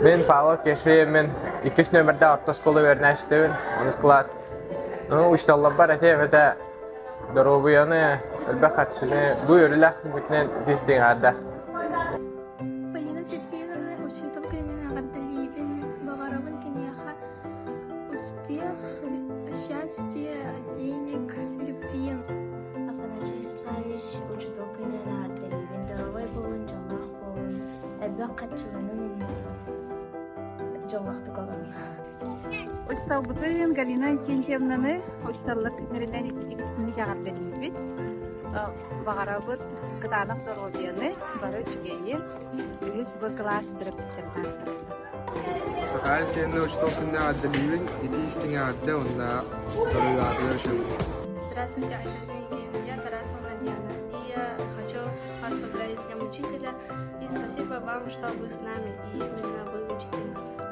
Мен Павел Кеши, мен 2 нөмірді орта школы вернәштебін, 10 класс. Ушталлар бар әте, әмәді дорогуяны, әлбә қатшыны, бұ өріләк мүтінен дестен арды. Полина Сергеевна, учетом коренных отдаливен, Богоровын Кенеха, успех, счастье, денег, любви. Афанасий Иславич, учетом коренных отдаливен, дорогой болын, жоллақ болын, әлбә қатшылының жоллақты қалын. Очталбытын Галина Кентьевнаны очталлар күтмерелен итибисini жагаттаныбыт. Багарабыт кытанак дорогияны бары чүгейи үз бу класс директордан. Сахар сені учтовкында аддалибин, итистің адда онда дорогияны. Здравствуйте, я Тарасова Надежда. И я хочу вас поздравить с Днем Учителя. И спасибо вам, что вы с нами и именно вы учите нас.